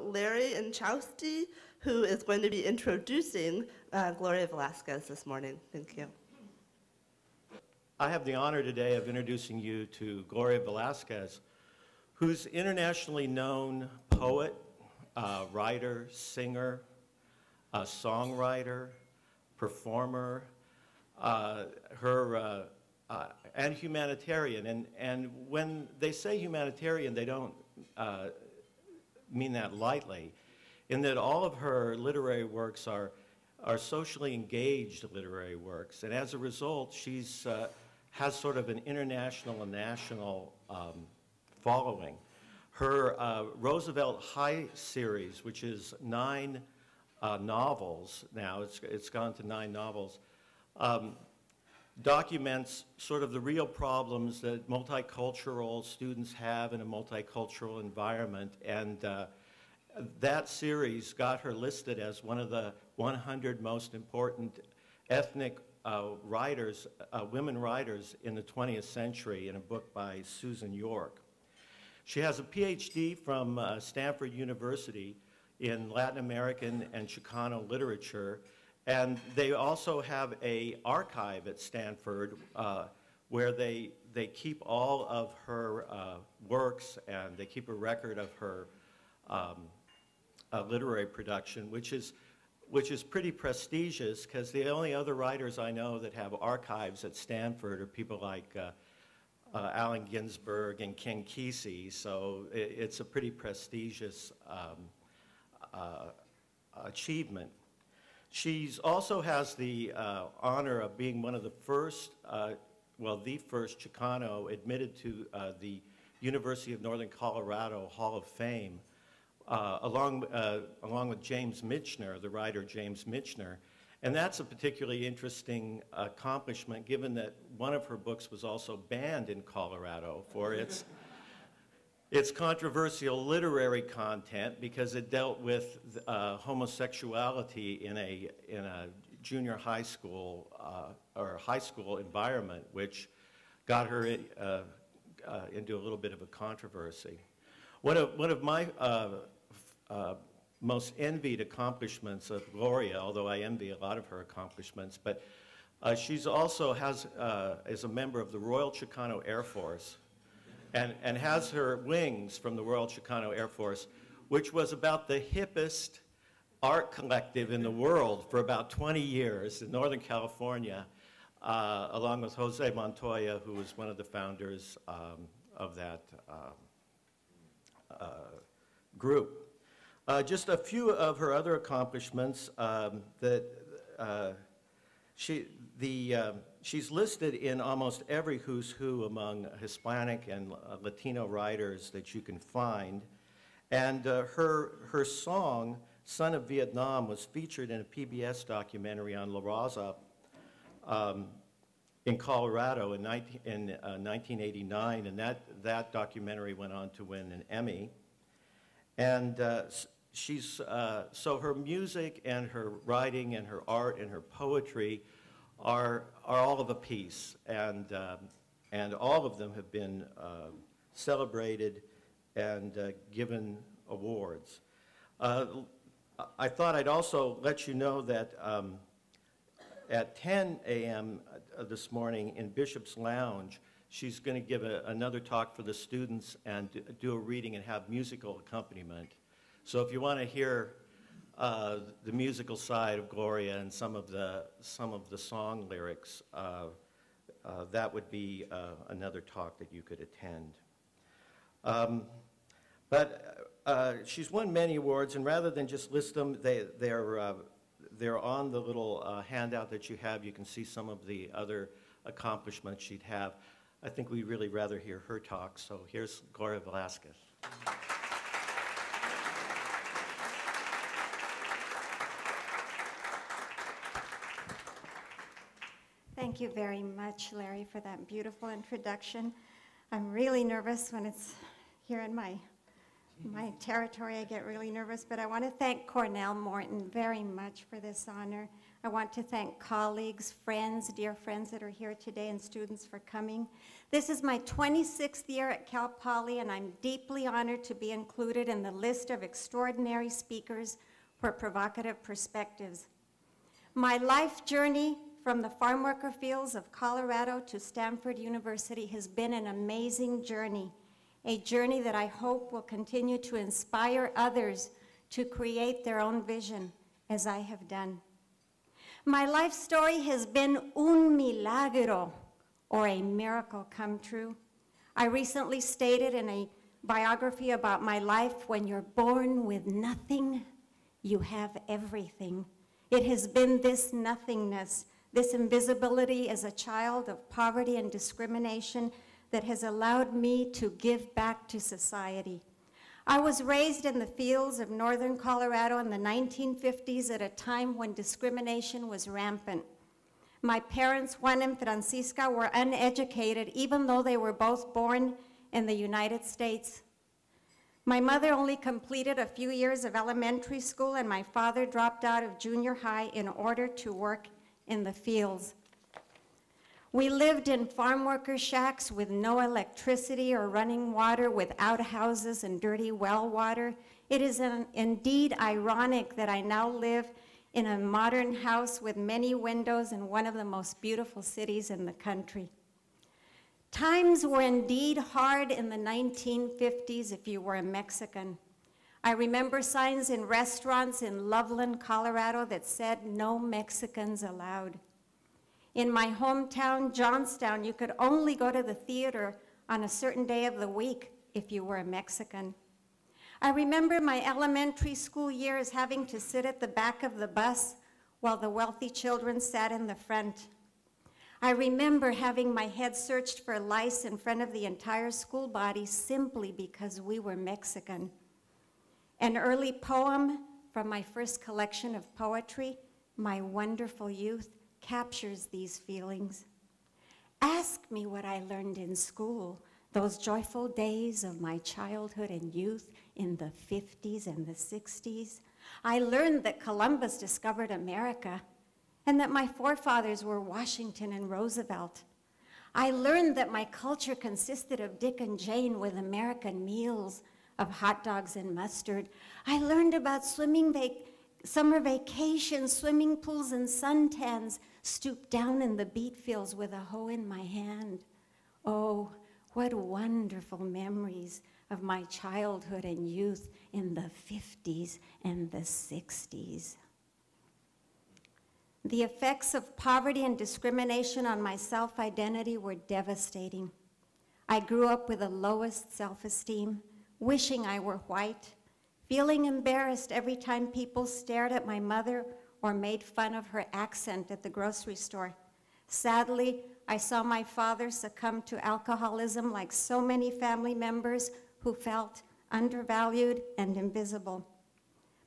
Larry Inchausti, who is going to be introducing Gloria Velasquez this morning. Thank you. I have the honor today of introducing you to Gloria Velasquez, who's internationally known poet, writer, singer, songwriter, performer, and humanitarian. And when they say humanitarian, they don't mean that lightly, in that all of her literary works are socially engaged literary works. And as a result, she's has sort of an international and national following. Her Roosevelt High series, which is 9 novels now, it's gone to 9 novels, documents sort of the real problems that multicultural students have in a multicultural environment. And that series got her listed as one of the 100 most important ethnic writers, women writers in the 20th century in a book by Susan York. She has a PhD from Stanford University in Latin American and Chicano literature, and they also have an archive at Stanford where they keep all of her works, and they keep a record of her literary production, which is pretty prestigious, because the only other writers I know that have archives at Stanford are people like Allen Ginsberg and Ken Kesey, so it's a pretty prestigious achievement. She also has the honor of being one of the first, well, the first Chicano admitted to the University of Northern Colorado Hall of Fame, along with James Michener, the writer James Michener. And that's a particularly interesting accomplishment, given that one of her books was also banned in Colorado for its controversial literary content, because it dealt with homosexuality in a junior high school or high school environment, which got her into a little bit of a controversy. One of my most envied accomplishments of Gloria, although I envy a lot of her accomplishments, but she's also is a member of the Royal Chicano Air Force, and has her wings from the Royal Chicano Air Force, which was about the hippest art collective in the world for about 20 years in Northern California, along with Jose Montoya, who was one of the founders of that group. Just a few of her other accomplishments she's listed in almost every who's who among Hispanic and Latino writers that you can find. And her song, Son of Vietnam, was featured in a PBS documentary on La Raza in Colorado in 1989, and that documentary went on to win an Emmy. And so her music and her writing and her art and her poetry are all of a piece, and all of them have been celebrated and given awards. I thought I'd also let you know that at 10 a.m. This morning in Bishop's Lounge, she's going to give another talk for the students and do a reading and have musical accompaniment. So if you want to hear the musical side of Gloria and some of the song lyrics, that would be another talk that you could attend. But she's won many awards, and rather than just list them, they're on the little handout that you have. You can see some of the other accomplishments she'd have. I think we'd really rather hear her talk, so here's Gloria Velasquez. Thank you very much, Larry, for that beautiful introduction. I'm really nervous when it's here in my territory. I get really nervous, but I want to thank Cornell Morton very much for this honor. I want to thank colleagues, friends, dear friends that are here today, and students for coming. This is my 26th year at Cal Poly, and I'm deeply honored to be included in the list of extraordinary speakers for provocative perspectives. My life journey from the Farmworker Fields of Colorado to Stanford University has been an amazing journey, a journey that I hope will continue to inspire others to create their own vision, as I have done. My life story has been un milagro, or a miracle come true. I recently stated in a biography about my life, when you're born with nothing, you have everything. It has been this nothingness, this invisibility as a child of poverty and discrimination that has allowed me to give back to society. I was raised in the fields of northern Colorado in the 1950s at a time when discrimination was rampant. My parents, Juan and Francisca, were uneducated, even though they were both born in the United States. My mother only completed a few years of elementary school, and my father dropped out of junior high in order to work in the fields. We lived in farm worker shacks with no electricity or running water, with outhouses and dirty well water. It is indeed ironic that I now live in a modern house with many windows in one of the most beautiful cities in the country. Times were indeed hard in the 1950s if you were a Mexican. I remember signs in restaurants in Loveland, Colorado that said, "No Mexicans allowed." In my hometown, Johnstown, you could only go to the theater on a certain day of the week if you were a Mexican. I remember my elementary school years having to sit at the back of the bus while the wealthy children sat in the front. I remember having my head searched for lice in front of the entire school body simply because we were Mexican. An early poem from my first collection of poetry, My Wonderful Youth, captures these feelings. Ask me what I learned in school, those joyful days of my childhood and youth in the 50s and the 60s. I learned that Columbus discovered America and that my forefathers were Washington and Roosevelt. I learned that my culture consisted of Dick and Jane with American meals of hot dogs and mustard. I learned about summer vacations, swimming pools and suntans, stooped down in the beet fields with a hoe in my hand. Oh, what wonderful memories of my childhood and youth in the 50s and the 60s. The effects of poverty and discrimination on my self-identity were devastating. I grew up with the lowest self-esteem, wishing I were white, feeling embarrassed every time people stared at my mother or made fun of her accent at the grocery store. Sadly, I saw my father succumb to alcoholism like so many family members who felt undervalued and invisible.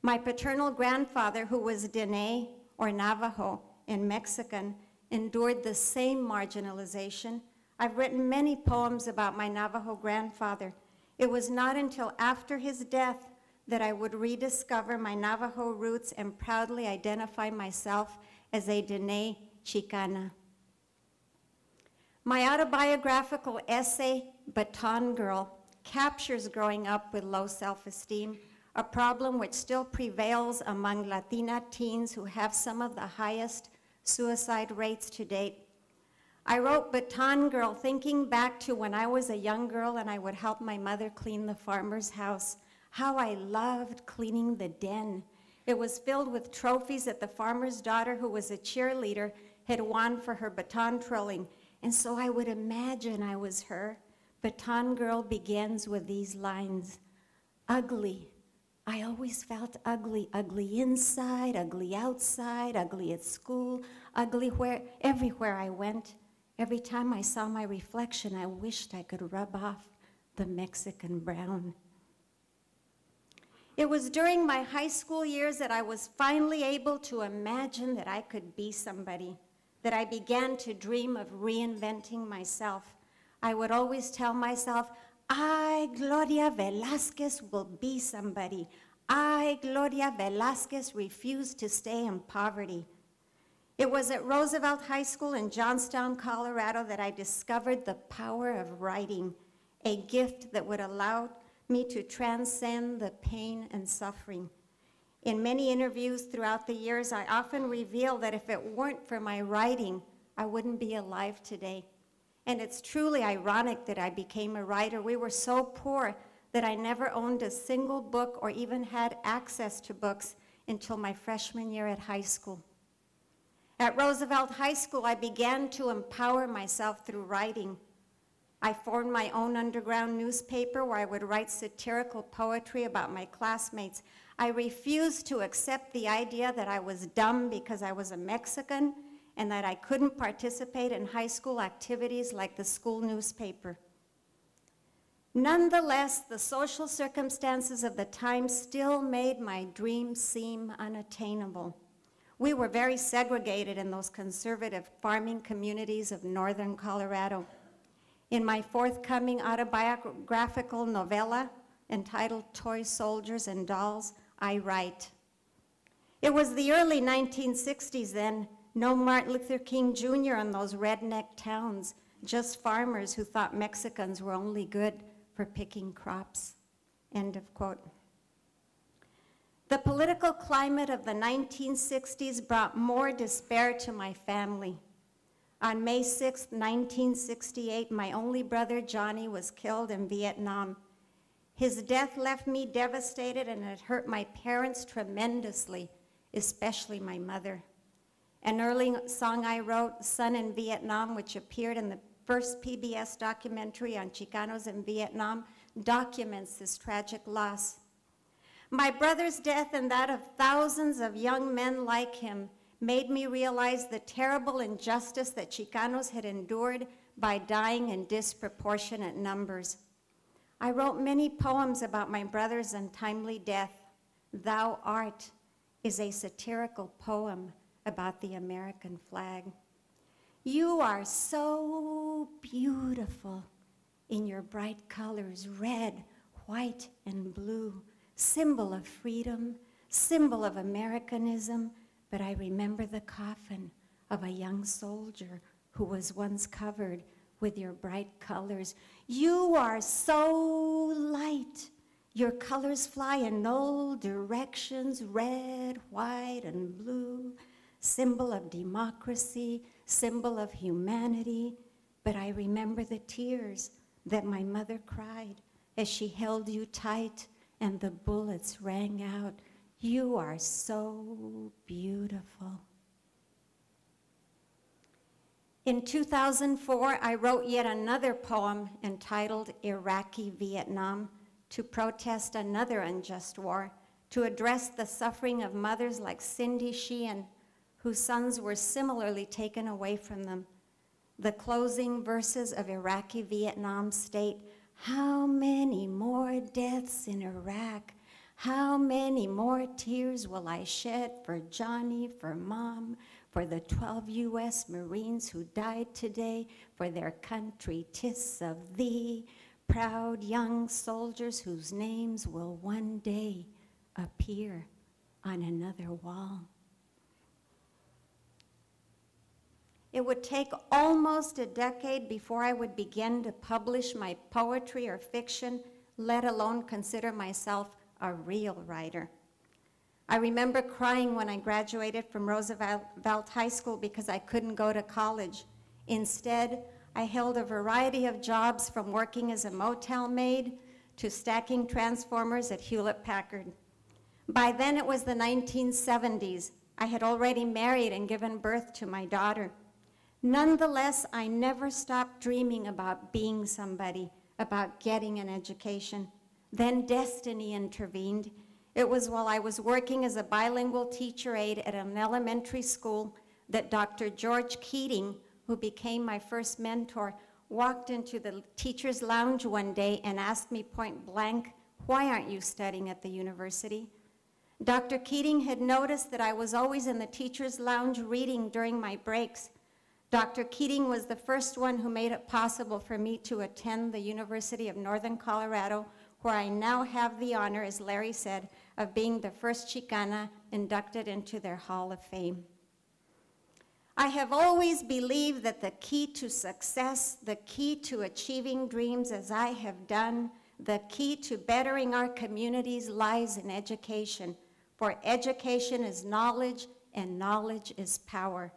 My paternal grandfather, who was Dene, or Navajo in Mexican, endured the same marginalization. I've written many poems about my Navajo grandfather. It was not until after his death that I would rediscover my Navajo roots and proudly identify myself as a Dene Chicana. My autobiographical essay, Baton Girl, captures growing up with low self-esteem, a problem which still prevails among Latina teens who have some of the highest suicide rates to date. I wrote Baton Girl thinking back to when I was a young girl and I would help my mother clean the farmer's house. How I loved cleaning the den. It was filled with trophies that the farmer's daughter, who was a cheerleader, had won for her baton twirling. And so I would imagine I was her. Baton Girl begins with these lines. Ugly. I always felt ugly. Ugly inside, ugly outside, ugly at school, ugly everywhere I went. Every time I saw my reflection, I wished I could rub off the Mexican brown. It was during my high school years that I was finally able to imagine that I could be somebody, that I began to dream of reinventing myself. I would always tell myself, I, Gloria Velasquez, will be somebody. I, Gloria Velasquez, refuse to stay in poverty. It was at Roosevelt High School in Johnstown, Colorado that I discovered the power of writing, a gift that would allow me to transcend the pain and suffering. In many interviews throughout the years, I often reveal that if it weren't for my writing, I wouldn't be alive today. And it's truly ironic that I became a writer. We were so poor that I never owned a single book or even had access to books until my freshman year at high school. At Roosevelt High School, I began to empower myself through writing. I formed my own underground newspaper where I would write satirical poetry about my classmates. I refused to accept the idea that I was dumb because I was a Mexican and that I couldn't participate in high school activities like the school newspaper. Nonetheless, the social circumstances of the time still made my dreams seem unattainable. We were very segregated in those conservative farming communities of northern Colorado. In my forthcoming autobiographical novella entitled Toy Soldiers and Dolls, I write, "It was the early 1960s then, no Martin Luther King Jr. in those redneck towns, just farmers who thought Mexicans were only good for picking crops." End of quote. The political climate of the 1960s brought more despair to my family. On May 6, 1968, my only brother, Johnny, was killed in Vietnam. His death left me devastated and it hurt my parents tremendously, especially my mother. An early song I wrote, Son in Vietnam, which appeared in the first PBS documentary on Chicanos in Vietnam, documents this tragic loss. My brother's death and that of thousands of young men like him made me realize the terrible injustice that Chicanos had endured by dying in disproportionate numbers. I wrote many poems about my brother's untimely death. Thou Art is a satirical poem about the American flag. You are so beautiful in your bright colors, red, white, and blue, symbol of freedom, symbol of Americanism, but I remember the coffin of a young soldier who was once covered with your bright colors. You are so light. Your colors fly in all directions, red, white, and blue, symbol of democracy, symbol of humanity. But I remember the tears that my mother cried as she held you tight and the bullets rang out. You are so beautiful. In 2004, I wrote yet another poem entitled Iraqi Vietnam to protest another unjust war, to address the suffering of mothers like Cindy Sheehan, whose sons were similarly taken away from them. The closing verses of Iraqi Vietnam state, how many more deaths in Iraq? How many more tears will I shed for Johnny, for Mom, for the 12 U.S. Marines who died today, for their country, 'tis of thee, proud young soldiers whose names will one day appear on another wall. It would take almost a decade before I would begin to publish my poetry or fiction, let alone consider myself a real writer. I remember crying when I graduated from Roosevelt High School because I couldn't go to college. Instead, I held a variety of jobs from working as a motel maid to stacking transformers at Hewlett-Packard. By then, it was the 1970s. I had already married and given birth to my daughter. Nonetheless, I never stopped dreaming about being somebody, about getting an education. Then destiny intervened. It was while I was working as a bilingual teacher aide at an elementary school that Dr. George Keating, who became my first mentor, walked into the teacher's lounge one day and asked me point blank, "Why aren't you studying at the university?" Dr. Keating had noticed that I was always in the teacher's lounge reading during my breaks. Dr. Keating was the first one who made it possible for me to attend the University of Northern Colorado, where I now have the honor, as Larry said, of being the first Chicana inducted into their Hall of Fame. I have always believed that the key to success, the key to achieving dreams as I have done, the key to bettering our communities lies in education, for education is knowledge and knowledge is power.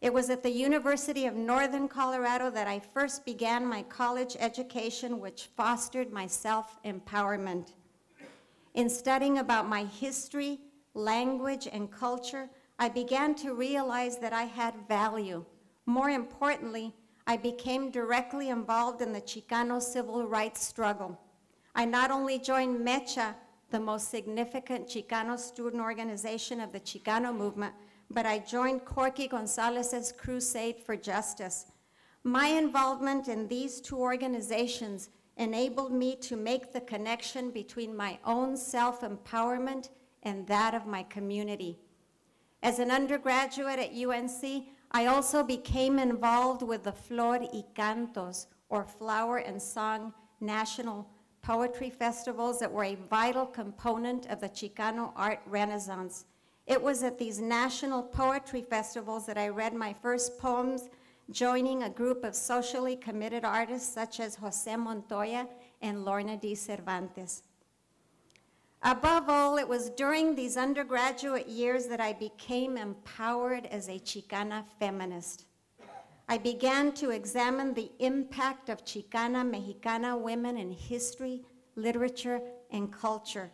It was at the University of Northern Colorado that I first began my college education, which fostered my self-empowerment. In studying about my history, language, and culture, I began to realize that I had value. More importantly, I became directly involved in the Chicano civil rights struggle. I not only joined Mecha, the most significant Chicano student organization of the Chicano movement, but I joined Corky Gonzalez's crusade for justice. My involvement in these two organizations enabled me to make the connection between my own self-empowerment and that of my community. As an undergraduate at UNC, I also became involved with the Flor y Cantos, or Flower and Song, national poetry festivals that were a vital component of the Chicano art renaissance. It was at these national poetry festivals that I read my first poems, joining a group of socially committed artists such as José Montoya and Lorna D. Cervantes. Above all, it was during these undergraduate years that I became empowered as a Chicana feminist. I began to examine the impact of Chicana, Mexicana women in history, literature, and culture.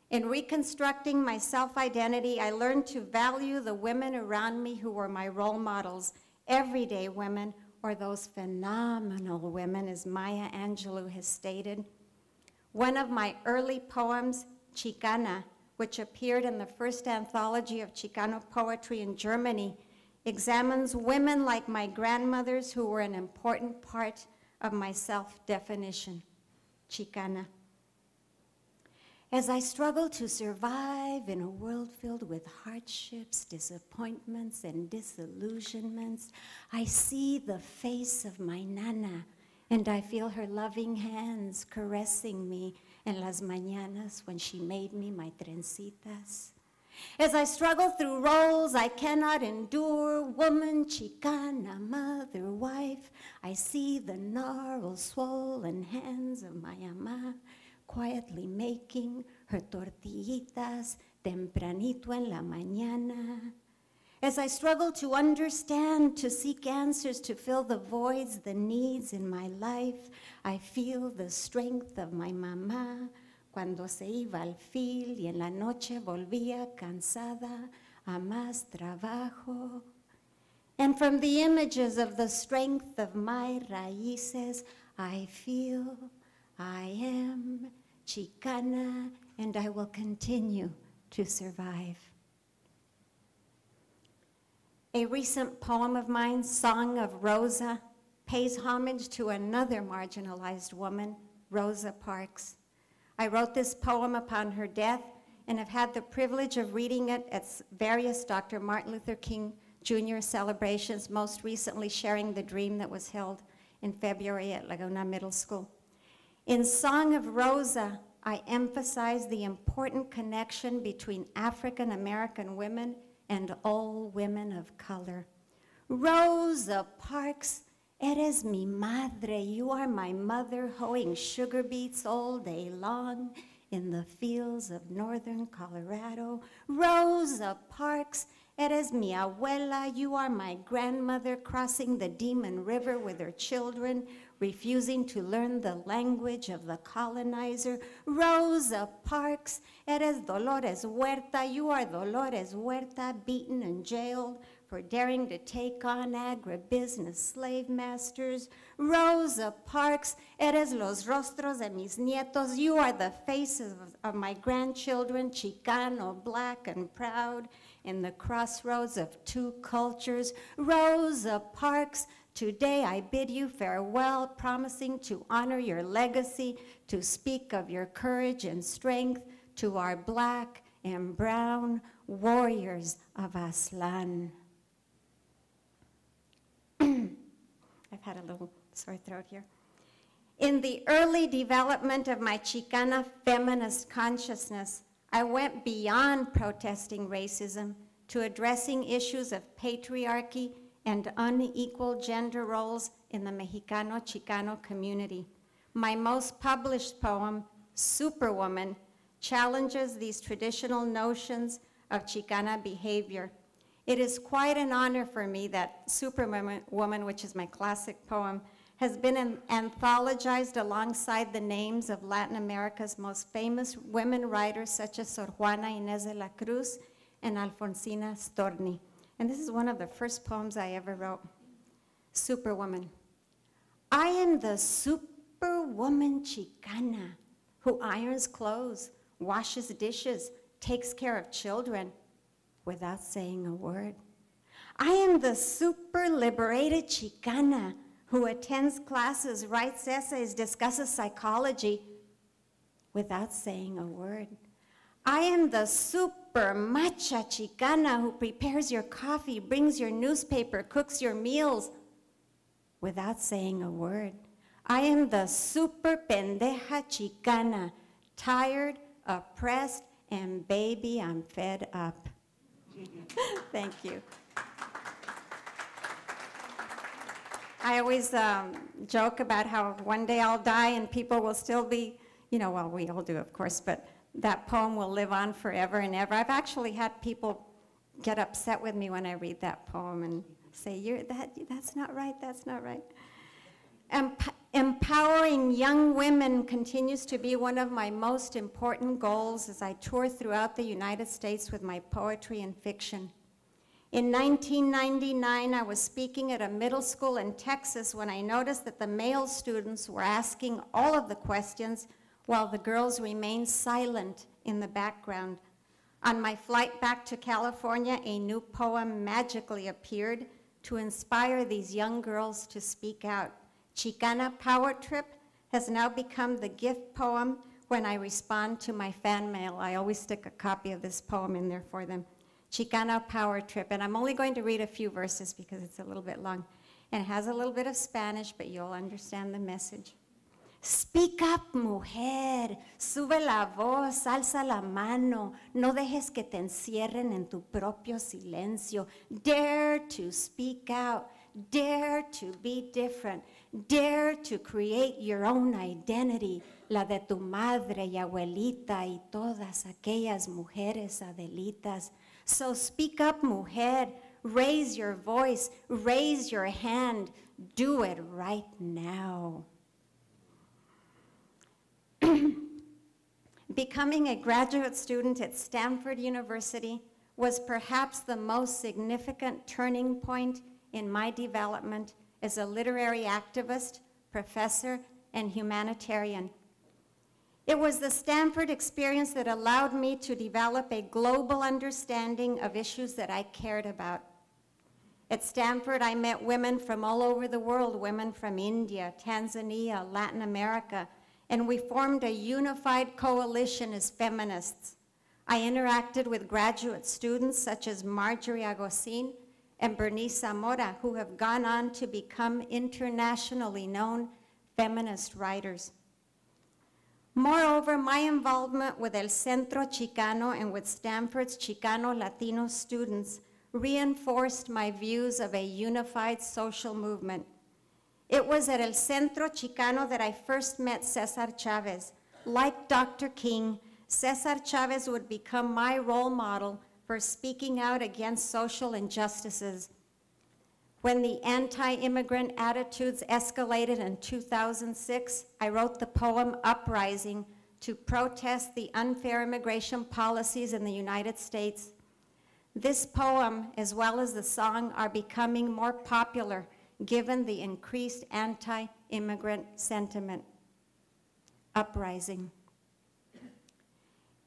In reconstructing my self-identity, I learned to value the women around me who were my role models, everyday women, or those phenomenal women, as Maya Angelou has stated. One of my early poems, Chicana, which appeared in the first anthology of Chicano poetry in Germany, examines women like my grandmothers who were an important part of my self-definition, Chicana. As I struggle to survive in a world filled with hardships, disappointments, and disillusionments, I see the face of my Nana, and I feel her loving hands caressing me en las mañanas when she made me my trencitas. As I struggle through roles I cannot endure, woman, Chicana, mother, wife, I see the gnarled, swollen hands of my ama, quietly making her tortillitas tempranito en la mañana. As I struggle to understand, to seek answers, to fill the voids, the needs in my life, I feel the strength of my mamá cuando se iba al fil y en la noche volvía cansada a más trabajo. And from the images of the strength of my raíces, I feel I am Chicana, and I will continue to survive. A recent poem of mine, Song of Rosa, pays homage to another marginalized woman, Rosa Parks. I wrote this poem upon her death and have had the privilege of reading it at various Dr. Martin Luther King Jr. celebrations, most recently sharing the dream that was held in February at Laguna Middle School. In Song of Rosa, I emphasize the important connection between African American women and all women of color. Rosa Parks, eres mi madre, you are my mother, hoeing sugar beets all day long in the fields of northern Colorado. Rosa Parks, eres mi abuela, you are my grandmother, crossing the Demon River with her children, refusing to learn the language of the colonizer. Rosa Parks, eres Dolores Huerta, you are Dolores Huerta, beaten and jailed for daring to take on agribusiness slave masters. Rosa Parks, eres los rostros de mis nietos, you are the faces of my grandchildren, Chicano, black and proud, in the crossroads of two cultures. Rosa Parks, today I bid you farewell, promising to honor your legacy, to speak of your courage and strength to our black and brown warriors of Aztlán. I've had a little sore throat here. In the early development of my Chicana feminist consciousness, I went beyond protesting racism to addressing issues of patriarchy and unequal gender roles in the Mexicano-Chicano community. My most published poem, Superwoman, challenges these traditional notions of Chicana behavior. It is quite an honor for me that Superwoman, which is my classic poem, has been anthologized alongside the names of Latin America's most famous women writers such as Sor Juana Inés de la Cruz and Alfonsina Storni. And this is one of the first poems I ever wrote. Superwoman. I am the Superwoman Chicana who irons clothes, washes dishes, takes care of children without saying a word. I am the super liberated Chicana who attends classes, writes essays, discusses psychology without saying a word. I am the super macha Chicana who prepares your coffee, brings your newspaper, cooks your meals without saying a word. I am the super pendeja Chicana, tired, oppressed, and baby, I'm fed up. Thank you. I always joke about how one day I'll die and people will still be, well, we all do, of course, but that poem will live on forever and ever. I've actually had people get upset with me when I read that poem and say, that's not right, that's not right. Empowering young women continues to be one of my most important goals as I tour throughout the United States with my poetry and fiction. In 1999, I was speaking at a middle school in Texas when I noticed that the male students were asking all of the questions while the girls remained silent in the background. On my flight back to California, a new poem magically appeared to inspire these young girls to speak out. Chicana Power Trip has now become the gift poem when I respond to my fan mail. I always stick a copy of this poem in there for them. Chicana Power Trip, and I'm only going to read a few verses because it's a little bit long. And it has a little bit of Spanish, but you'll understand the message. Speak up, mujer, sube la voz, alza la mano, no dejes que te encierren en tu propio silencio. Dare to speak out, dare to be different, dare to create your own identity, la de tu madre y abuelita y todas aquellas mujeres Adelitas. So speak up, mujer, raise your voice, raise your hand, do it right now. Becoming a graduate student at Stanford University was perhaps the most significant turning point in my development as a literary activist, professor, and humanitarian. It was the Stanford experience that allowed me to develop a global understanding of issues that I cared about. At Stanford, I met women from all over the world, women from India, Tanzania, Latin America, and we formed a unified coalition as feminists. I interacted with graduate students such as Marjorie Agosin and Bernice Zamora, who have gone on to become internationally known feminist writers. Moreover, my involvement with El Centro Chicano and with Stanford's Chicano Latino students reinforced my views of a unified social movement. It was at El Centro Chicano that I first met Cesar Chavez. Like Dr. King, Cesar Chavez would become my role model for speaking out against social injustices. When the anti-immigrant attitudes escalated in 2006, I wrote the poem Uprising to protest the unfair immigration policies in the United States. This poem, as well as the song, are becoming more popular given the increased anti-immigrant sentiment. Uprising.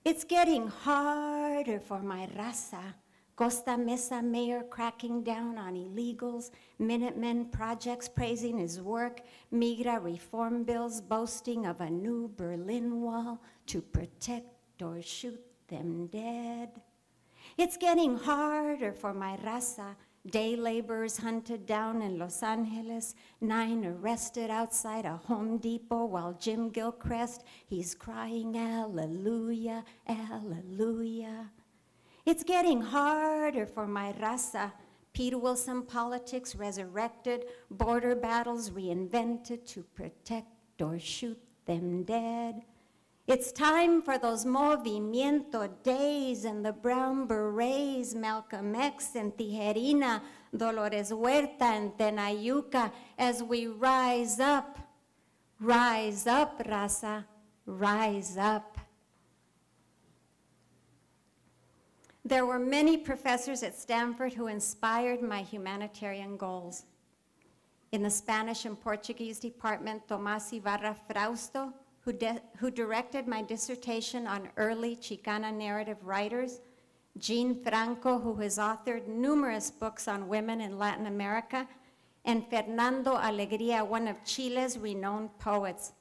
It's getting harder for my raza. Costa Mesa mayor cracking down on illegals, Minutemen projects praising his work, Migra reform bills boasting of a new Berlin Wall to protect or shoot them dead. It's getting harder for my raza. Day laborers hunted down in Los Angeles, 9 arrested outside a Home Depot while Jim Gilchrist, he's crying hallelujah, hallelujah. It's getting harder for my raza. Pete Wilson politics resurrected, border battles reinvented to protect or shoot them dead. It's time for those movimiento days and the brown berets, Malcolm X and Tijerina, Dolores Huerta and Tenayuca, as we rise up, raza, rise up. There were many professors at Stanford who inspired my humanitarian goals. In the Spanish and Portuguese department, Tomás Ibarra Frausto, who directed my dissertation on early Chicana narrative writers, Jean Franco, who has authored numerous books on women in Latin America, and Fernando Alegría, one of Chile's renowned poets.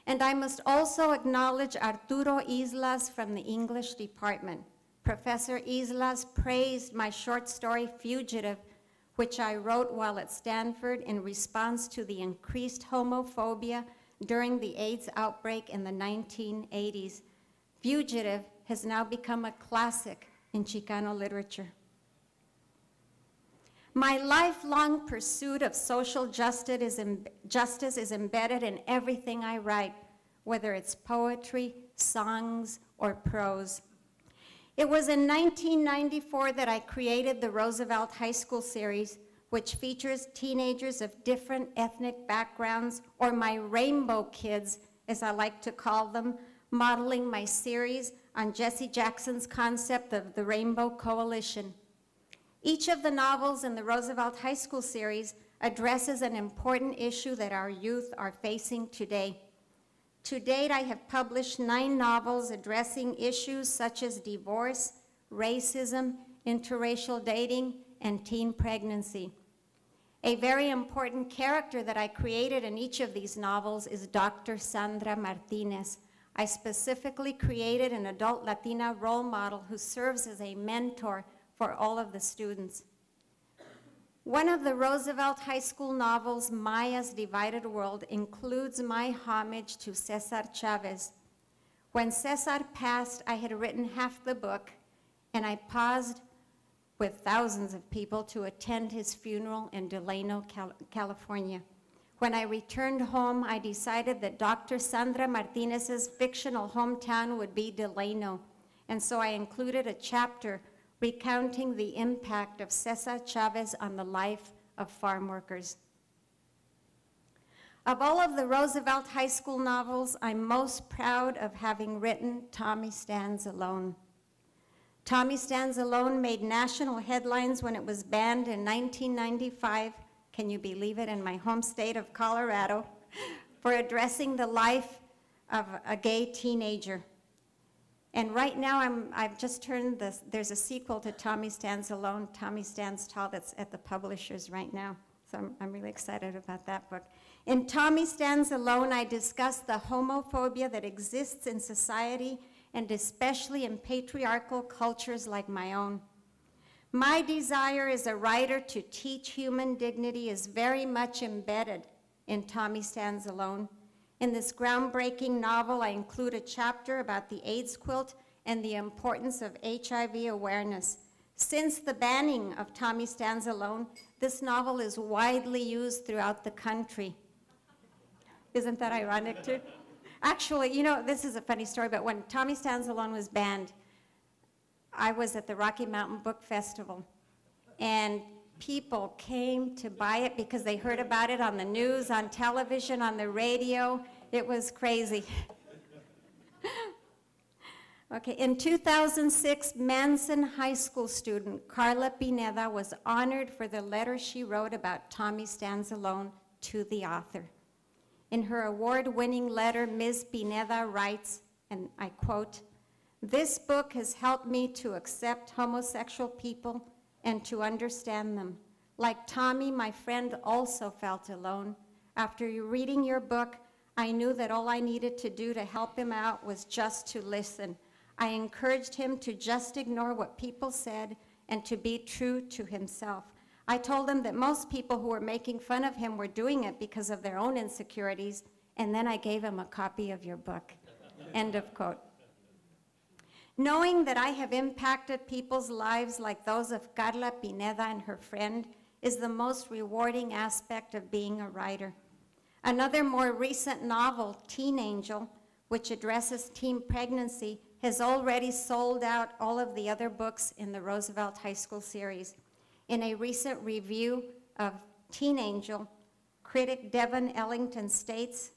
And I must also acknowledge Arturo Islas from the English department. Professor Islas praised my short story, Fugitive, which I wrote while at Stanford in response to the increased homophobia during the AIDS outbreak in the 1980s. Fugitive has now become a classic in Chicano literature. My lifelong pursuit of social justice is embedded in everything I write, whether it's poetry, songs, or prose. It was in 1994 that I created the Roosevelt High School series, which features teenagers of different ethnic backgrounds, or my rainbow kids, as I like to call them, modeling my series on Jesse Jackson's concept of the Rainbow Coalition. Each of the novels in the Roosevelt High School series addresses an important issue that our youth are facing today. To date, I have published 9 novels addressing issues such as divorce, racism, interracial dating, and teen pregnancy. A very important character that I created in each of these novels is Dr. Sandra Martinez. I specifically created an adult Latina role model who serves as a mentor for all of the students. One of the Roosevelt High School novels, Maya's Divided World, includes my homage to Cesar Chavez. When Cesar passed, I had written half the book, and I paused with thousands of people to attend his funeral in Delano, California. When I returned home, I decided that Dr. Sandra Martinez's fictional hometown would be Delano, and so I included a chapter recounting the impact of Cesar Chavez on the life of farm workers. Of all of the Roosevelt High School novels, I'm most proud of having written Tommy Stands Alone. Tommy Stands Alone made national headlines when it was banned in 1995, can you believe it, in my home state of Colorado, for addressing the life of a gay teenager. And right now, I've just turned this, there's a sequel to Tommy Stands Alone, Tommy Stands Tall, that's at the publishers right now. So I'm really excited about that book. In Tommy Stands Alone, I discuss the homophobia that exists in society, and especially in patriarchal cultures like my own. My desire as a writer to teach human dignity is very much embedded in Tommy Stands Alone. In this groundbreaking novel, I include a chapter about the AIDS quilt and the importance of HIV awareness. Since the banning of Tommy Stands Alone, this novel is widely used throughout the country. Isn't that ironic too? Actually, you know, this is a funny story, but when Tommy Stands Alone was banned, I was at the Rocky Mountain Book Festival, and people came to buy it because they heard about it on the news, on television, on the radio. It was crazy. Okay, in 2006, Manson High School student Carla Pineda was honored for the letter she wrote about Tommy Stands Alone to the author. In her award-winning letter, Ms. Pineda writes, and I quote, "This book has helped me to accept homosexual people and to understand them. Like Tommy, my friend also felt alone. After reading your book, I knew that all I needed to do to help him out was just to listen. I encouraged him to just ignore what people said and to be true to himself. I told him that most people who were making fun of him were doing it because of their own insecurities, and then I gave him a copy of your book." End of quote. Knowing that I have impacted people's lives like those of Carla Pineda and her friend is the most rewarding aspect of being a writer. Another more recent novel, Teen Angel, which addresses teen pregnancy, has already sold out all of the other books in the Roosevelt High School series. In a recent review of Teen Angel, critic Devon Ellington states,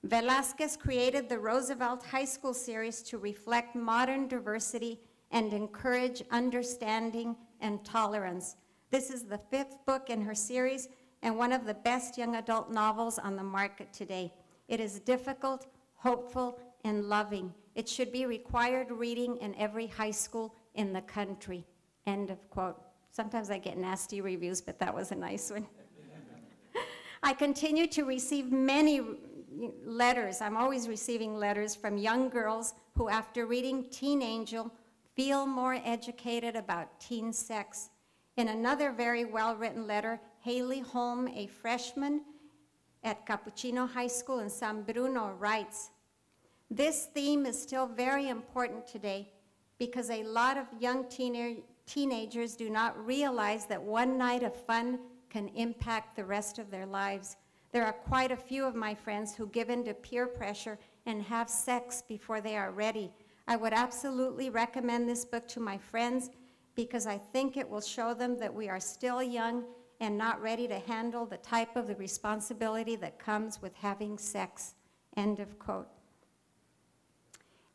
Velásquez created the Roosevelt High School series to reflect modern diversity and encourage understanding and tolerance. This is the 5th book in her series and one of the best young adult novels on the market today. It is difficult, hopeful, and loving. It should be required reading in every high school in the country. End of quote. Sometimes I get nasty reviews, but that was a nice one. I continue to receive many letters. I'm always receiving letters from young girls who, after reading Teen Angel, feel more educated about teen sex. In another very well-written letter, Haley Holm, a freshman at Capuchino High School in San Bruno, writes, this theme is still very important today because a lot of young teenagers do not realize that one night of fun can impact the rest of their lives. There are quite a few of my friends who give in to peer pressure and have sex before they are ready. I would absolutely recommend this book to my friends because I think it will show them that we are still young and not ready to handle the type of the responsibility that comes with having sex. End of quote.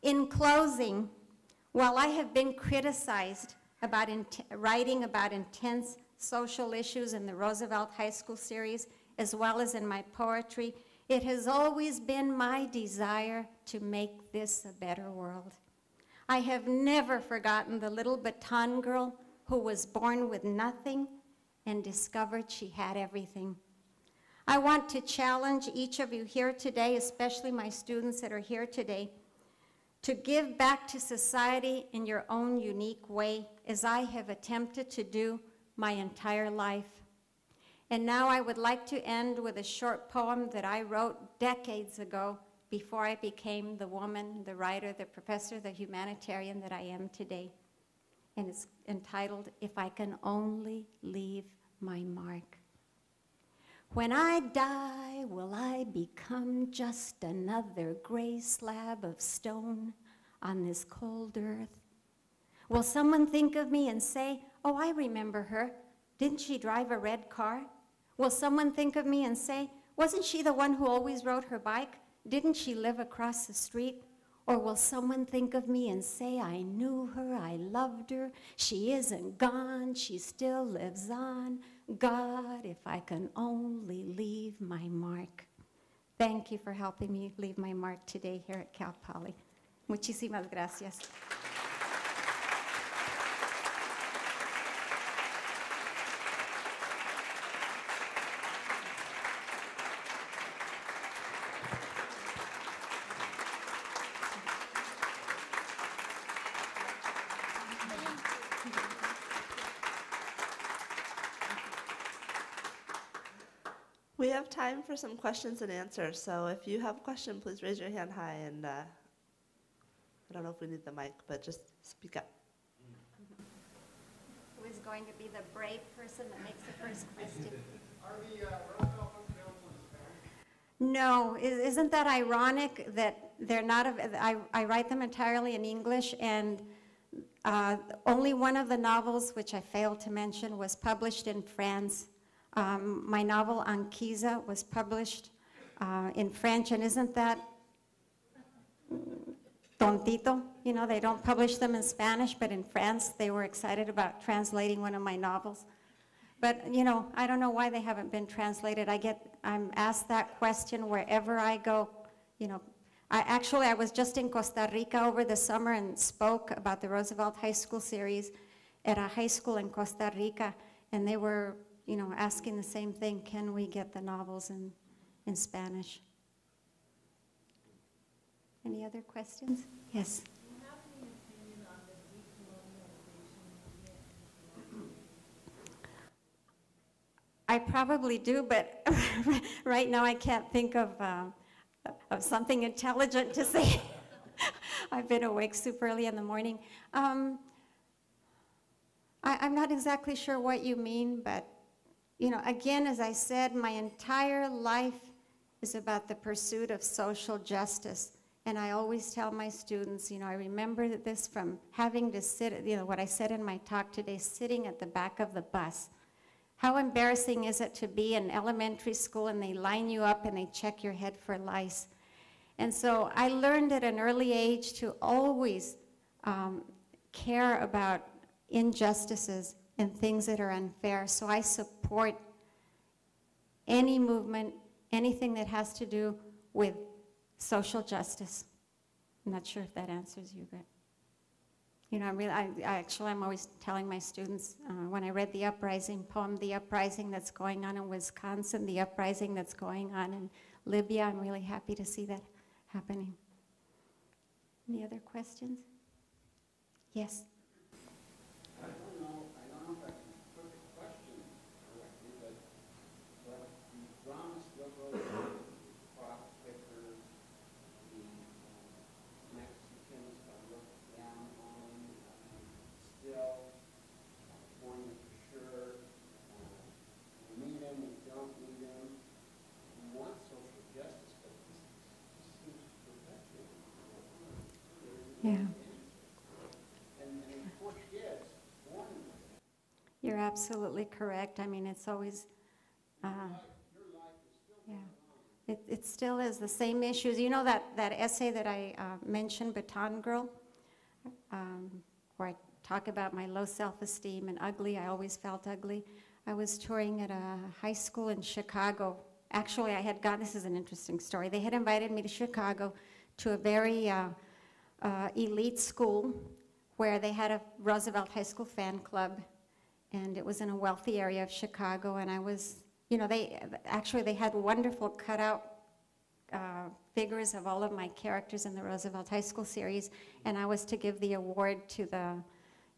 In closing, while I have been criticized about writing about intense social issues in the Roosevelt High School series, as well as in my poetry, it has always been my desire to make this a better world. I have never forgotten the little baton girl who was born with nothing and discovered she had everything. I want to challenge each of you here today, especially my students that are here today, to give back to society in your own unique way, as I have attempted to do my entire life. And now I would like to end with a short poem that I wrote decades ago before I became the woman, the writer, the professor, the humanitarian that I am today. And it's entitled, If I Can Only Leave My Mark. When I die, will I become just another gray slab of stone on this cold earth? Will someone think of me and say, oh, I remember her. Didn't she drive a red car? Will someone think of me and say, wasn't she the one who always rode her bike? Didn't she live across the street? Or will someone think of me and say, I knew her, I loved her, she isn't gone, she still lives on. God, if I can only leave my mark. Thank you for helping me leave my mark today here at Cal Poly. Muchísimas gracias. We have time for some questions and answers, so if you have a question, please raise your hand high, and I don't know if we need the mic, but just speak up. Who is going to be the brave person that makes the first question? Are the Roosevelt book available in Spanish? No, isn't that ironic that they're not, I write them entirely in English, and only one of the novels, which I failed to mention, was published in France. My novel, Anquiza, was published in French, and isn't that tontito? You know, they don't publish them in Spanish, but in France, they were excited about translating one of my novels. But, you know, I don't know why they haven't been translated. I'm asked that question wherever I go. You know, I was just in Costa Rica over the summer and spoke about the Roosevelt High School series at a high school in Costa Rica, and they were, you know, asking the same thing, can we get the novels in Spanish? Any other questions? Yes. Do you have any opinion on the decolonialization? I probably do, but right now I can't think of something intelligent to say. I've been awake super early in the morning. I'm not exactly sure what you mean, but, you know, again, as I said, my entire life is about the pursuit of social justice. And I always tell my students, you know, I remember this from having to sit, you know, what I said in my talk today, sitting at the back of the bus. How embarrassing is it to be in elementary school and they line you up and they check your head for lice? And so I learned at an early age to always care about injustices and things that are unfair. So I support any movement, anything that has to do with social justice. I'm not sure if that answers you, but you know, I'm always telling my students when I read the uprising poem, the uprising that's going on in Wisconsin, the uprising that's going on in Libya, I'm really happy to see that happening. Any other questions? Yes. I don't know if I can put the question correctly, but the drama still goes on. The crop pickers, the Mexicans are looked down on, still California for sure. We need them, we don't need them. We want social justice, but this seems to perpetuate. Yeah. And poor kids born with it. You're absolutely correct. I mean, it's always, Your life is still yeah, going on. it still is the same issues. You know that essay that I mentioned, Baton Girl, where I talk about my low self-esteem and ugly. I always felt ugly. I was touring at a high school in Chicago. Actually, I had gone, this is an interesting story. They had invited me to Chicago to a very elite school where they had a Roosevelt High School fan club, and it was in a wealthy area of Chicago, and I was, you know, they had wonderful cutout figures of all of my characters in the Roosevelt High School series, and I was to give the award to the,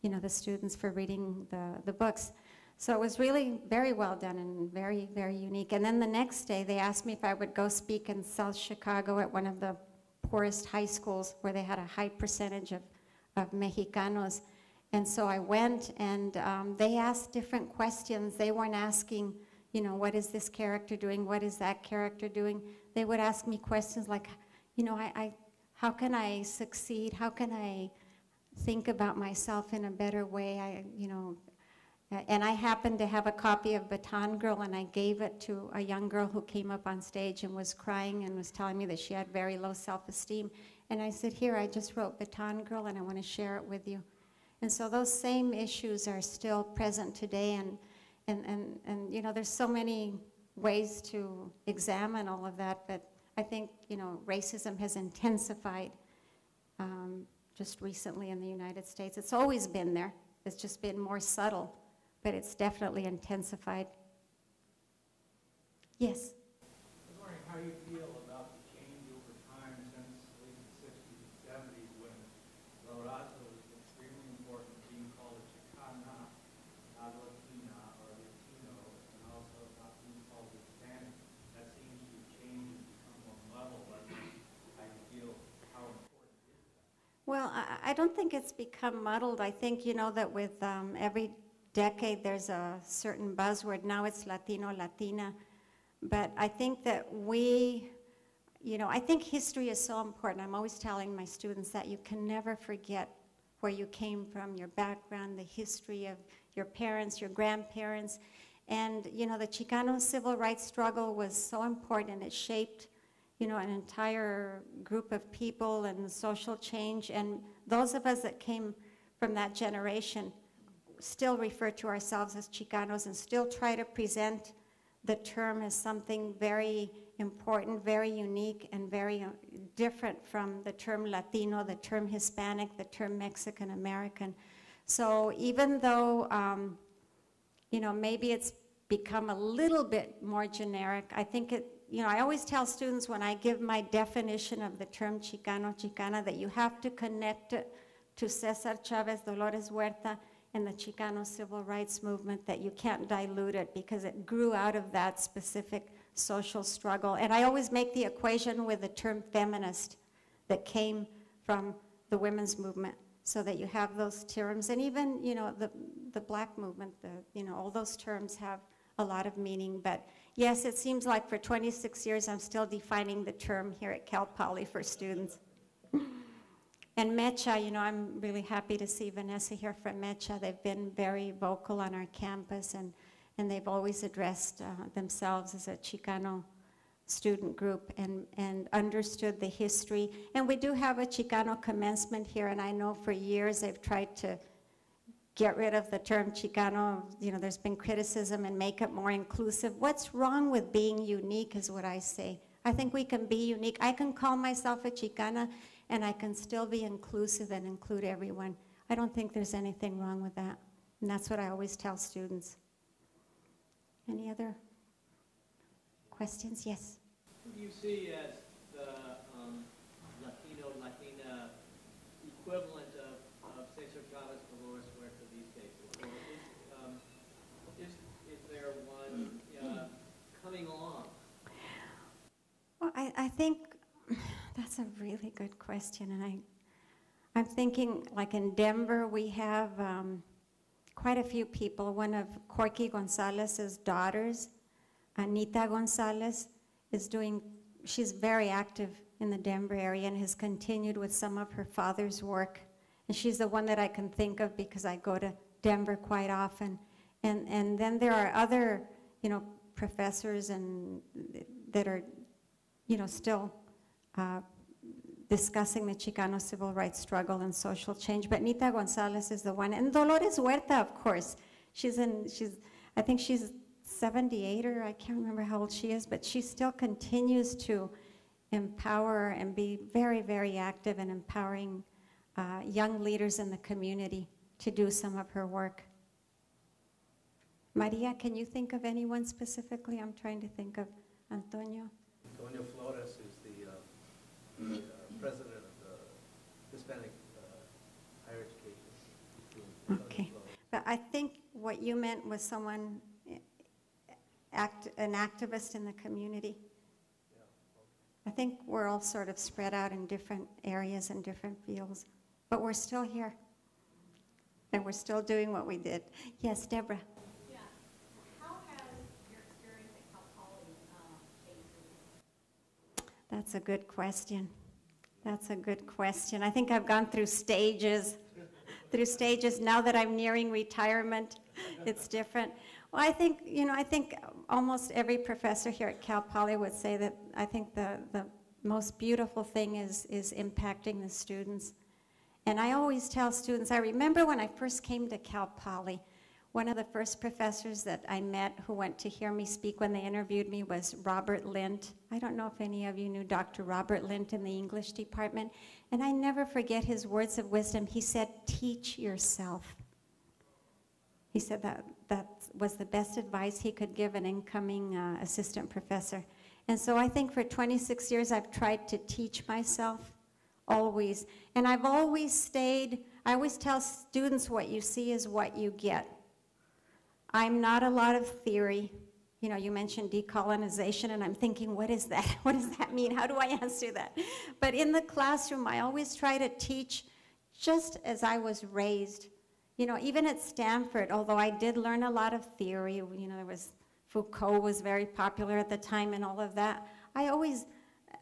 you know, the students for reading the books. So it was really very well done and very, very unique. And then the next day, they asked me if I would go speak in South Chicago at one of the poorest high schools where they had a high percentage of Mexicanos. And so I went, and they asked different questions. They weren't asking, you know, what is this character doing? What is that character doing? They would ask me questions like, you know, how can I succeed? How can I think about myself in a better way? And I happened to have a copy of Baton Girl, and I gave it to a young girl who came up on stage and was crying and was telling me that she had very low self-esteem. And I said, here, I just wrote Baton Girl, and I want to share it with you. And so those same issues are still present today, and you know, there's so many ways to examine all of that, but I think, you know, racism has intensified just recently in the United States. It's always been there. It's just been more subtle, but it's definitely intensified. Yes? I was wondering how you feel about the change over time since at least the 60s and 70s when Lorato was extremely important, being called a Chicana, not Latina or Latino, and also not being called Hispanic. That seems to change and become more muddled. I feel how important is that? Well, I don't think it's become muddled. I think, you know, that with every decade there's a certain buzzword. Now it's Latino, Latina. But I think that I think history is so important. I'm always telling my students that you can never forget where you came from, your background, the history of your parents, your grandparents. And, you know, the Chicano civil rights struggle was so important. It shaped, you know, an entire group of people and social change. And those of us that came from that generation still refer to ourselves as Chicanos and still try to present the term as something very important, very unique, and very different from the term Latino, the term Hispanic, the term Mexican American. So even though, you know, maybe it's become a little bit more generic, I think I always tell students when I give my definition of the term Chicano, Chicana, that you have to connect it to Cesar Chavez, Dolores Huerta, and the Chicano civil rights movement, that you can't dilute it because it grew out of that specific social struggle. And I always make the equation with the term feminist that came from the women's movement, so that you have those terms. And even, you know, the black movement, you know, all those terms have a lot of meaning. But yes, it seems like for 26 years I'm still defining the term here at Cal Poly for students. And Mecha, you know, I'm really happy to see Vanessa here from Mecha. They've been very vocal on our campus, and they've always addressed themselves as a Chicano student group and understood the history. And we do have a Chicano commencement here, and I know for years they've tried to get rid of the term Chicano. You know, there's been criticism and make it more inclusive. What's wrong with being unique is what I say. I think we can be unique. I can call myself a Chicana, and I can still be inclusive and include everyone. I don't think there's anything wrong with that. And that's what I always tell students. Any other questions? Yes. Who do you see as the Latino, Latina equivalent of Cesar Chavez, Dolores Huerta these days? Or is there one coming along? Well, I think that's a really good question, and I'm thinking, like in Denver, we have quite a few people. One of Corky Gonzalez's daughters, Anita Gonzalez, she's very active in the Denver area and has continued with some of her father's work. And she's the one that I can think of because I go to Denver quite often. And then there are other, you know, professors that are, you know, still discussing the Chicano civil rights struggle and social change. But Nita Gonzalez is the one. And Dolores Huerta, of course. I think she's 78, or I can't remember how old she is, but she still continues to empower and be very, very active in empowering young leaders in the community to do some of her work. Maria, can you think of anyone specifically? I'm trying to think of Antonio. Antonio Flores is the president of the Hispanic Higher Education. Okay, but I think what you meant was someone, an activist in the community. I think we're all sort of spread out in different areas and different fields, but we're still here, and we're still doing what we did. Yes, Deborah. Yeah. How has your experience at Cal Poly changed for you? That's a good question. That's a good question. I think I've gone through stages. Now that I'm nearing retirement, it's different. Well, I think, you know, I think almost every professor here at Cal Poly would say that I think the most beautiful thing is impacting the students. And I always tell students, I remember when I first came to Cal Poly, one of the first professors that I met who went to hear me speak when they interviewed me was Robert Lint. I don't know if any of you knew Dr. Robert Lint in the English department. And I never forget his words of wisdom. He said, teach yourself. He said that was the best advice he could give an incoming assistant professor. And so I think for 26 years I've tried to teach myself, always. And I've always stayed, I always tell students what you see is what you get. I'm not a lot of theory. You know, you mentioned decolonization, and I'm thinking, what is that? What does that mean? How do I answer that? But in the classroom, I always try to teach just as I was raised. You know, even at Stanford, although I did learn a lot of theory, you know, Foucault was very popular at the time and all of that, I always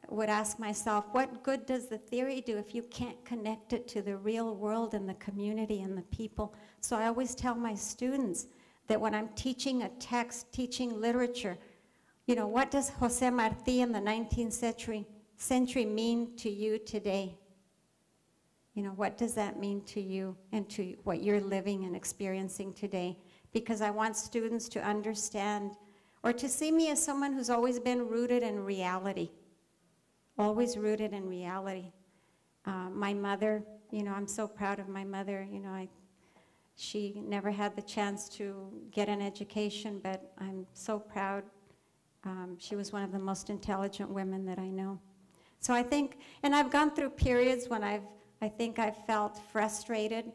would ask myself, what good does the theory do if you can't connect it to the real world and the community and the people? So I always tell my students that when I'm teaching a text, teaching literature, you know, what does Jose Martí in the 19th century mean to you today? You know, what does that mean to you and to what you're living and experiencing today? Because I want students to understand or to see me as someone who's always been rooted in reality, always rooted in reality. My mother, you know, I'm so proud of my mother. You know, she never had the chance to get an education, but I'm so proud. She was one of the most intelligent women that I know. So I think, and I've gone through periods when I think I've felt frustrated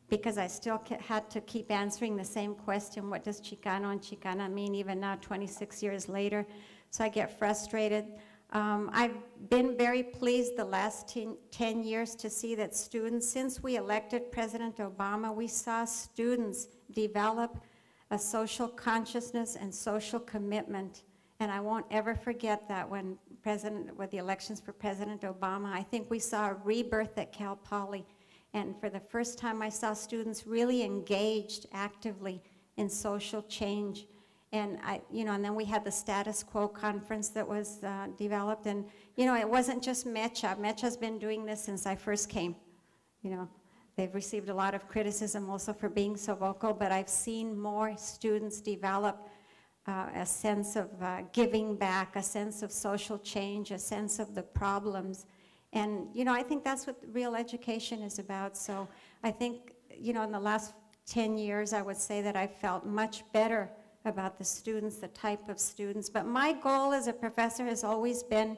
because I still had to keep answering the same question, what does Chicano and Chicana mean, even now 26 years later. So I get frustrated. I've been very pleased the last 10 years to see that students, since we elected President Obama, we saw students develop a social consciousness and social commitment. And I won't ever forget that with the elections for President Obama. I think we saw a rebirth at Cal Poly. And for the first time, I saw students really engaged actively in social change. And and then we had the status quo conference that was developed. And, it wasn't just Mecha. Mecha's been doing this since I first came. They've received a lot of criticism also for being so vocal, but I've seen more students develop a sense of giving back, a sense of social change, a sense of the problems. And, I think that's what real education is about. So I think, in the last 10 years, I would say that I've felt much better about the students, the type of students. But my goal as a professor has always been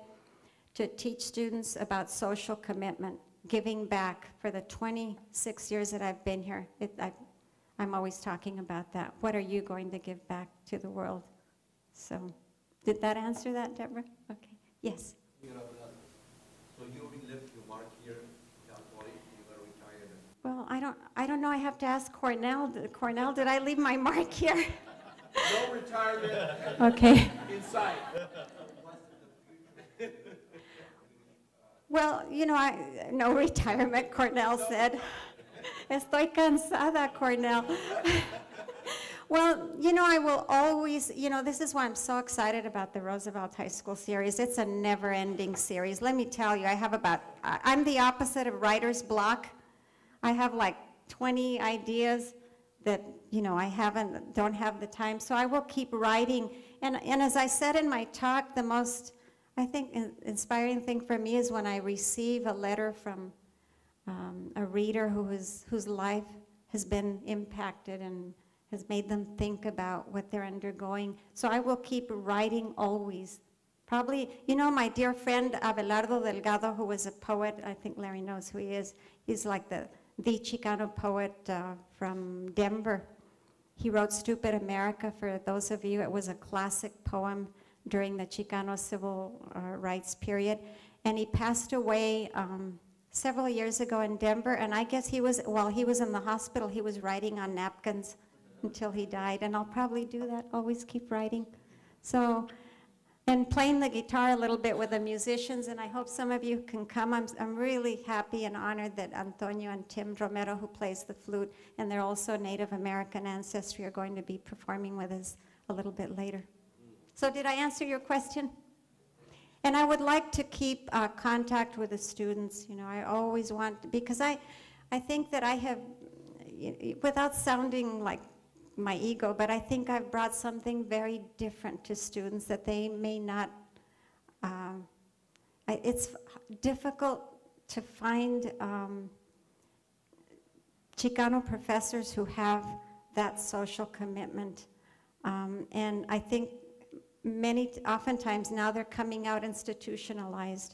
to teach students about social commitment, giving back. For the 26 years that I've been here, I'm always talking about that. What are you going to give back to the world? So, did that answer that, Deborah? Okay. Yes. So you already left your mark here in Cal Poly, you got retired. Well, I don't know. I have to ask Cornell. Cornell, did I leave my mark here? No retirement. Okay. In sight. Well, no retirement, Cornell said. Estoy cansada, Cornell. Well, I will always, this is why I'm so excited about the Roosevelt High School series. It's a never-ending series. Let me tell you, I'm the opposite of writer's block. I have like 20 ideas that, I don't have the time. So I will keep writing. And as I said in my talk, the most, I think, inspiring thing for me is when I receive a letter from a reader whose life has been impacted and has made them think about what they're undergoing. So I will keep writing always. Probably, my dear friend Abelardo Delgado, who was a poet, I think Larry knows who he is. He's like the Chicano poet from Denver. He wrote Stupid America, for those of you. It was a classic poem during the Chicano civil rights period. And he passed away several years ago in Denver, and I guess while he was in the hospital, he was writing on napkins until he died, and I'll probably do that, always keep writing. So, and playing the guitar a little bit with the musicians, and I hope some of you can come. I'm really happy and honored that Antonio and Tim Romero, who plays the flute, and they're also Native American ancestry, are going to be performing with us a little bit later. So did I answer your question? And I would like to keep contact with the students. I always want, because I think that I have, without sounding like my ego, but I think I've brought something very different to students that they may not, it's difficult to find Chicano professors who have that social commitment. And I think oftentimes now they're coming out institutionalized.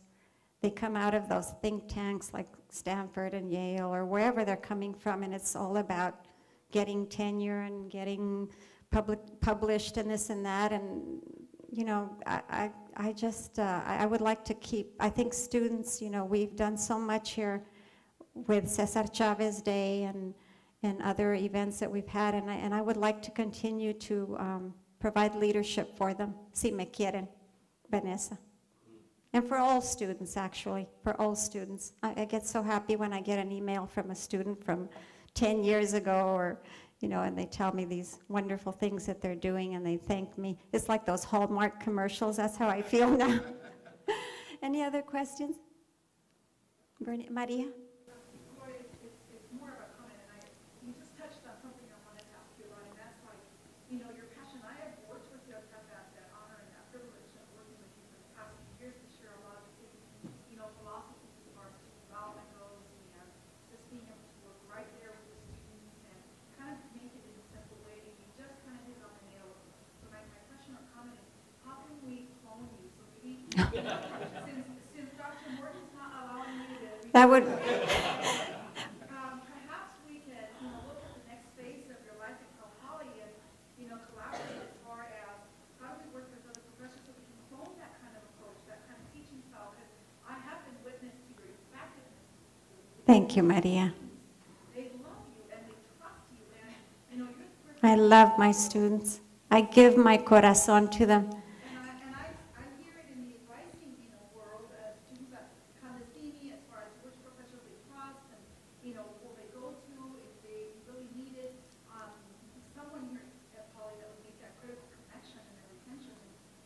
They come out of those think tanks like Stanford and Yale or wherever they're coming from, and it's all about getting tenure and getting published and this and that. And, I would like to keep, I think students, we've done so much here with Cesar Chavez Day and other events that we've had, and I would like to continue to provide leadership for them, si me quieren, Vanessa. And for all students, actually, for all students. I get so happy when I get an email from a student from 10 years ago, or, and they tell me these wonderful things that they're doing, and they thank me. It's like those Hallmark commercials. That's how I feel now. Any other questions? Maria? Gloria, it's more of a comment, and you just touched on something I wanted to ask you about, and that's like, your passion. I have worked with you. I've had that honor and that privilege of working with you for the past few years to share a lot of the same, philosophies as far as development goes, and just being able to work right there with the students and kind of make it in a simple way. You just kind of hit on the nail. So my question or comment is, how can we clone you? So maybe, since Dr. Morgan's not allowing me to That would... perhaps we can, look at the next phase of your life at Cal Poly and, collaborate as far as how do we work with other professors so we can clone that kind of approach, that kind of Thank you, Maria. They love you and they trust you, and you know, you're the person. I love my students. I give my corazón to them. I hear it in the advising, you know, world, students that come to see me as far as which professor they trust and, you know, who they go to if they really need it. Someone here at Poly that would make that critical connection and their retention,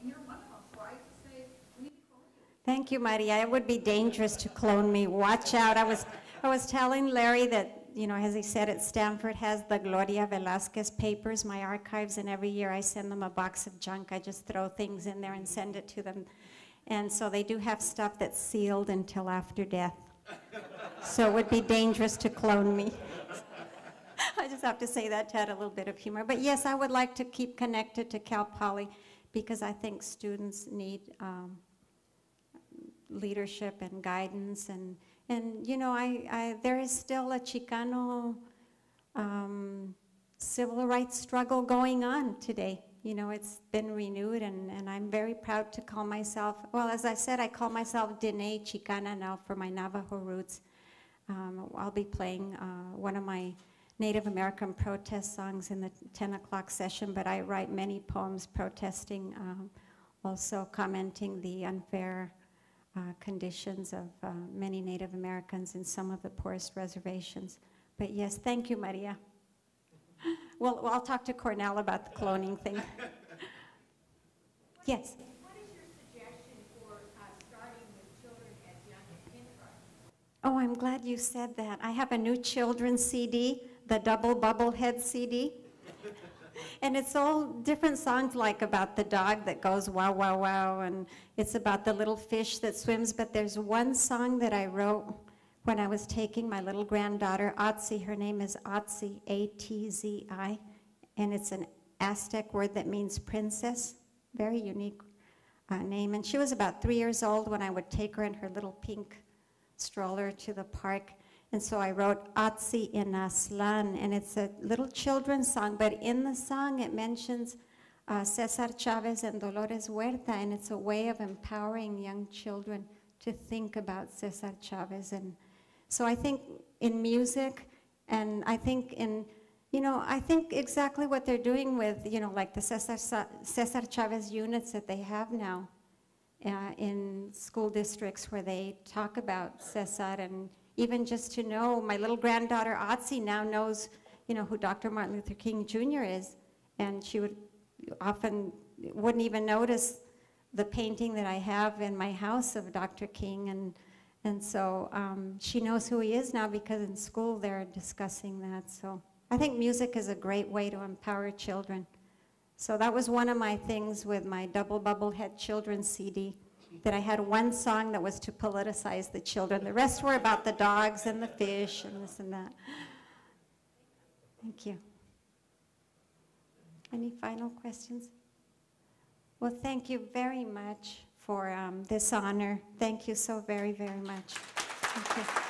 and you're one of them. So I just say, we need to clone you. Thank you, Maria. It would be dangerous to clone me. Watch out. I was telling Larry that, you know, as he said, at Stanford has the Gloria Velásquez papers, my archives, and every year I send them a box of junk. I just throw things in there and send it to them. And so they do have stuff that's sealed until after death. So it would be dangerous to clone me. I just have to say that to add a little bit of humor. But yes, I would like to keep connected to Cal Poly because I think students need leadership and guidance, and you know, there is still a Chicano civil rights struggle going on today. You know, it's been renewed, and I'm very proud to call myself, well, as I said, I call myself Dene Chicana now for my Navajo roots. I'll be playing one of my Native American protest songs in the 10 o'clock session, but I write many poems protesting, also commenting the unfair conditions of many Native Americans in some of the poorest reservations. But yes, thank you, Maria. Well, I'll talk to Cornell about the cloning thing. Yes? What is your suggestion for starting with children as young as kindergarten? Oh, I'm glad you said that. I have a new children's CD, the double Bubbleheads CD. And it's all different songs, like about the dog that goes wow, wow, wow, and it's about the little fish that swims. But there's one song that I wrote when I was taking my little granddaughter, Atzi. Her name is Atzi, A-T-Z-I, and it's an Aztec word that means princess. Very unique name. And she was about 3 years old when I would take her in her little pink stroller to the park. And so I wrote Atzi in Aslan, and it's a little children's song, but in the song it mentions Cesar Chavez and Dolores Huerta, and it's a way of empowering young children to think about Cesar Chavez. And so I think in music, and I think in, you know, I think exactly what they're doing with, you know, like the Cesar Chavez units that they have now in school districts where they talk about Cesar, and even just to know, my little granddaughter Atzi now knows, you know, who Dr. Martin Luther King Jr. is, and she would often wouldn't even notice the painting that I have in my house of Dr. King, and so she knows who he is now because in school they're discussing that. So I think music is a great way to empower children. So that was one of my things with my double Bubblehead children's CD, that I had one song that was to politicize the children. The rest were about the dogs and the fish and this and that. Thank you. Any final questions? Well, thank you very much for this honor. Thank you so very, very much. Thank you.